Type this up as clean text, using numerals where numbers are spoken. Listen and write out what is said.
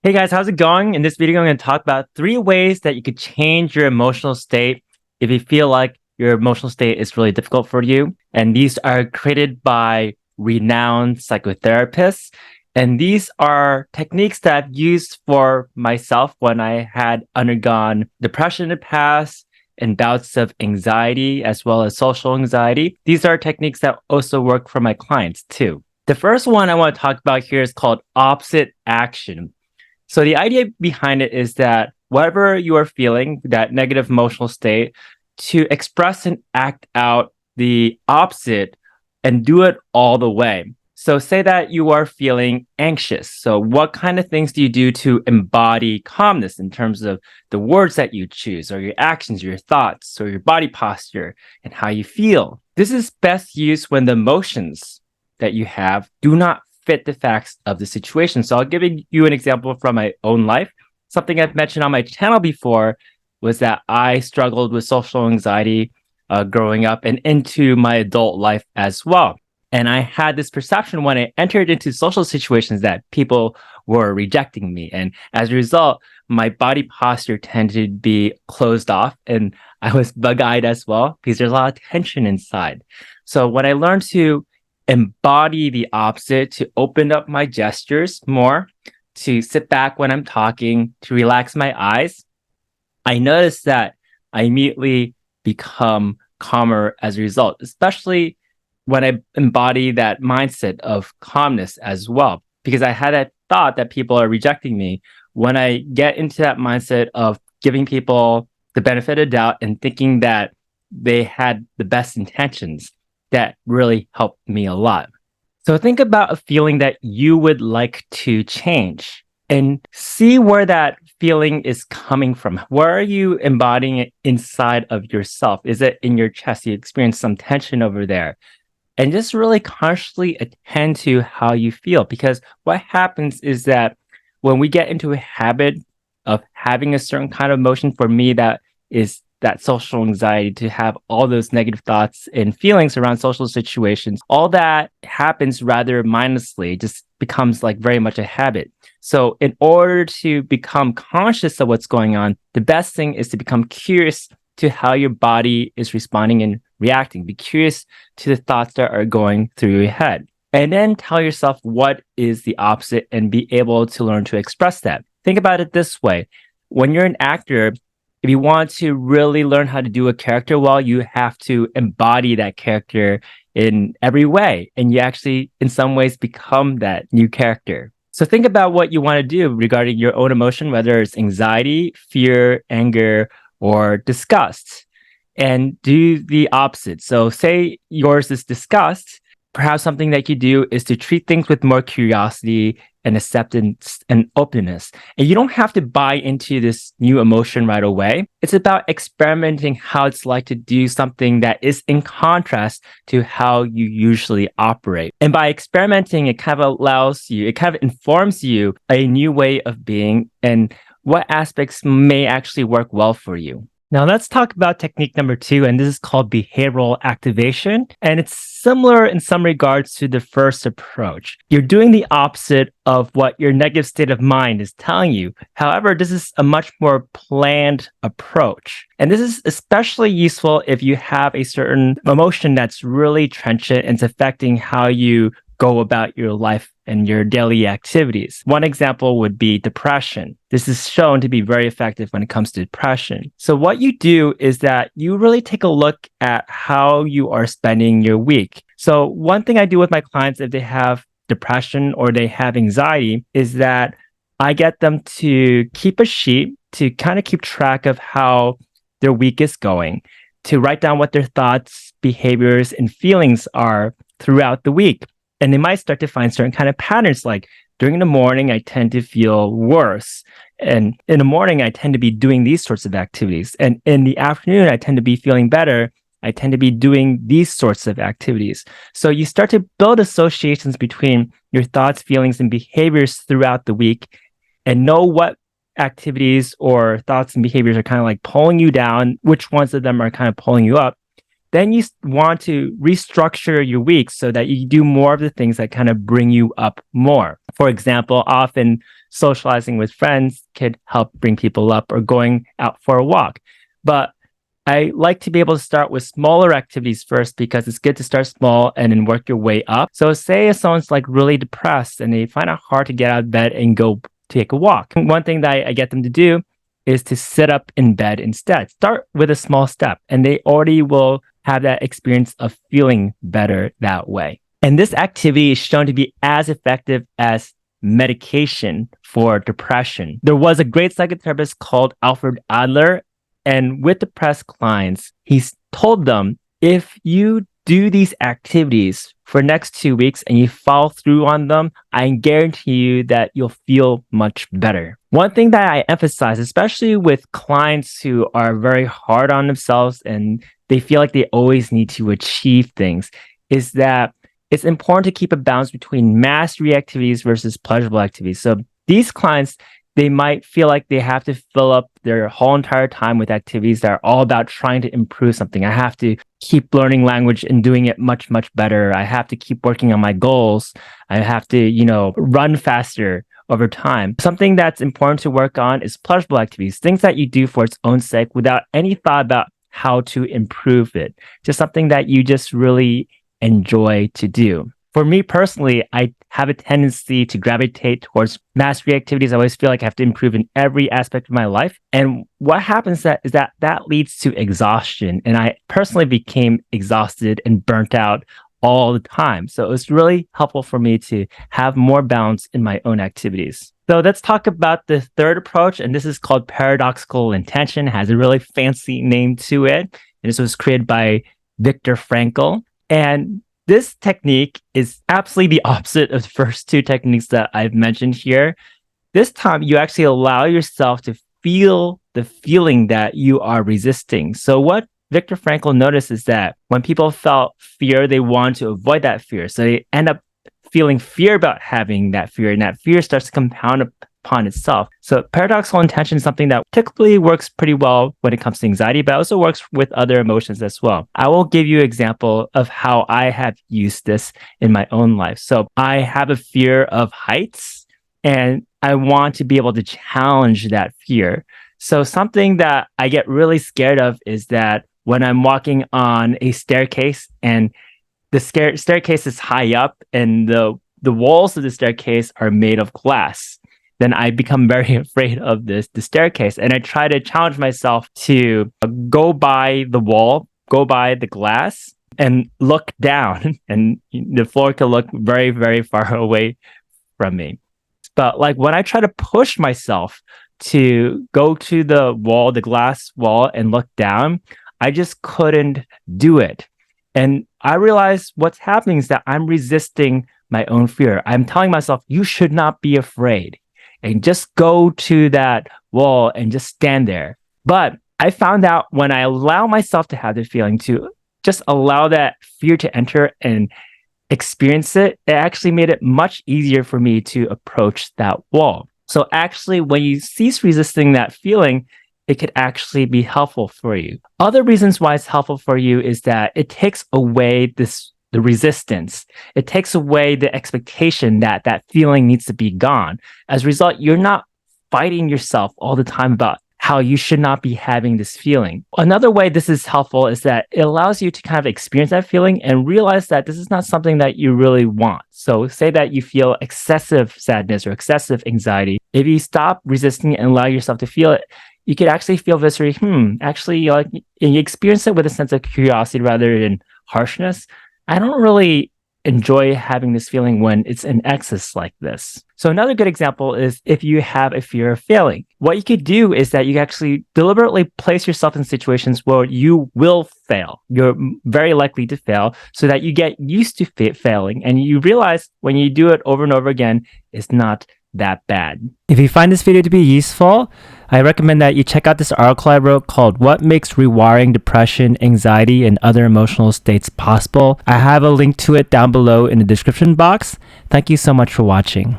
Hey guys, how's it going? In this video, I'm going to talk about 3 ways that you could change your emotional state if you feel like your emotional state is really difficult for you. And these are created by renowned psychotherapists. And these are techniques that I've used for myself when I had undergone depression in the past and bouts of anxiety as well as social anxiety. These are techniques that also work for my clients too. The first one I want to talk about here is called opposite action. So the idea behind it is that whatever you are feeling, that negative emotional state, to express and act out the opposite and do it all the way. So say that you are feeling anxious. So what kind of things do you do to embody calmness in terms of the words that you choose or your actions, your thoughts, or your body posture and how you feel? This is best used when the emotions that you have do not fit the facts of the situation. So I'll give you an example from my own life. Something I've mentioned on my channel before was that I struggled with social anxiety growing up and into my adult life as well. And I had this perception when I entered into social situations that people were rejecting me. And as a result, my body posture tended to be closed off and I was bug-eyed as well because there's a lot of tension inside. So when I learned to embody the opposite, to open up my gestures more, to sit back when I'm talking, to relax my eyes, I noticed that I immediately become calmer as a result, especially when I embody that mindset of calmness as well, because I had that thought that people are rejecting me. When I get into that mindset of giving people the benefit of doubt and thinking that they had the best intentions, that really helped me a lot. So think about a feeling that you would like to change and see where that feeling is coming from. Where are you embodying it inside of yourself? Is it in your chest? You experience some tension over there. And just really consciously attend to how you feel. Because what happens is that when we get into a habit of having a certain kind of emotion, for me, that is that social anxiety, to have all those negative thoughts and feelings around social situations, all that happens rather mindlessly, just becomes like very much a habit. So in order to become conscious of what's going on, the best thing is to become curious to how your body is responding and reacting. Be curious to the thoughts that are going through your head. And then tell yourself what is the opposite and be able to learn to express that. Think about it this way. When you're an actor, if you want to really learn how to do a character well, you have to embody that character in every way. And you actually, in some ways, become that new character. So think about what you want to do regarding your own emotion, whether it's anxiety, fear, anger, or disgust, and do the opposite. So say yours is disgust. Perhaps something that you do is to treat things with more curiosity and acceptance and openness. And you don't have to buy into this new emotion right away. It's about experimenting how it's like to do something that is in contrast to how you usually operate. And by experimenting, it kind of allows you, it kind of informs you a new way of being and what aspects may actually work well for you. Now let's talk about technique number 2, and this is called behavioral activation. And it's similar in some regards to the first approach. You're doing the opposite of what your negative state of mind is telling you. However, this is a much more planned approach. And this is especially useful if you have a certain emotion that's really trenchant and it's affecting how you go about your life and your daily activities. One example would be depression. This is shown to be very effective when it comes to depression. So what you do is that you really take a look at how you are spending your week. So one thing I do with my clients if they have depression or they have anxiety is that I get them to keep a sheet to kind of keep track of how their week is going, to write down what their thoughts, behaviors, and feelings are throughout the week. And they might start to find certain kind of patterns, like during the morning, I tend to feel worse. And in the morning, I tend to be doing these sorts of activities. And in the afternoon, I tend to be feeling better. I tend to be doing these sorts of activities. So you start to build associations between your thoughts, feelings, and behaviors throughout the week and know what activities or thoughts and behaviors are kind of like pulling you down, which ones of them are kind of pulling you up. Then you want to restructure your week so that you do more of the things that kind of bring you up more. For example, often socializing with friends could help bring people up, or going out for a walk. But I like to be able to start with smaller activities first, because it's good to start small and then work your way up. So say if someone's like really depressed and they find it hard to get out of bed and go take a walk. One thing that I get them to do is to sit up in bed instead. Start with a small step, and they already will have that experience of feeling better that way. And this activity is shown to be as effective as medication for depression. There was a great psychotherapist called Alfred Adler, and with depressed clients, he's told them, if you do these activities for next 2 weeks and you follow through on them, I guarantee you that you'll feel much better. One thing that I emphasize, especially with clients who are very hard on themselves and they feel like they always need to achieve things, is that it's important to keep a balance between mastery activities versus pleasurable activities. So these clients, they might feel like they have to fill up their whole entire time with activities that are all about trying to improve something. I have to keep learning language and doing it much, much better. I have to keep working on my goals. I have to, run faster over time. Something that's important to work on is pleasurable activities, things that you do for its own sake without any thought about how to improve it. Just something that you just really enjoy to do. For me personally, I have a tendency to gravitate towards mastery activities. I always feel like I have to improve in every aspect of my life. And what happens is that leads to exhaustion. And I personally became exhausted and burnt out all the time. So it was really helpful for me to have more balance in my own activities. So let's talk about the third approach. And this is called paradoxical intention. It has a really fancy name to it. And this was created by Viktor Frankl. And this technique is absolutely the opposite of the first two techniques that I've mentioned here. This time, you actually allow yourself to feel the feeling that you are resisting. So what Viktor Frankl noticed is that when people felt fear, they want to avoid that fear. So they end up feeling fear about having that fear, and that fear starts to compound upon itself. So paradoxical intention is something that typically works pretty well when it comes to anxiety, but also works with other emotions as well. I will give you an example of how I have used this in my own life. So I have a fear of heights, and I want to be able to challenge that fear. So something that I get really scared of is that when I'm walking on a staircase and the staircase is high up and the walls of the staircase are made of glass, then I become very afraid of the staircase. And I try to challenge myself to go by the wall, go by the glass, and look down. And the floor can look very, very far away from me. But like when I try to push myself to go to the wall, the glass wall, and look down, I just couldn't do it. And I realized what's happening is that I'm resisting my own fear. I'm telling myself, you should not be afraid, and just go to that wall and just stand there. But I found out when I allow myself to have the feeling, to just allow that fear to enter and experience it, it actually made it much easier for me to approach that wall. So actually, when you cease resisting that feeling, it could actually be helpful for you. Other reasons why it's helpful for you is that it takes away the resistance. It takes away the expectation that that feeling needs to be gone. As a result, you're not fighting yourself all the time about how you should not be having this feeling. Another way this is helpful is that it allows you to kind of experience that feeling and realize that this is not something that you really want. So say that you feel excessive sadness or excessive anxiety. If you stop resisting and allow yourself to feel it, you could actually feel viscerally, actually, like, and you experience it with a sense of curiosity rather than harshness. I don't really enjoy having this feeling when it's in excess like this. So another good example is if you have a fear of failing. What you could do is that you actually deliberately place yourself in situations where you will fail. You're very likely to fail, so that you get used to failing, and you realize when you do it over and over again, it's not that bad. If you find this video to be useful, I recommend that you check out this article I wrote called What Makes Rewiring Depression, Anxiety, and Other Emotional States Possible. I have a link to it down below in the description box. Thank you so much for watching.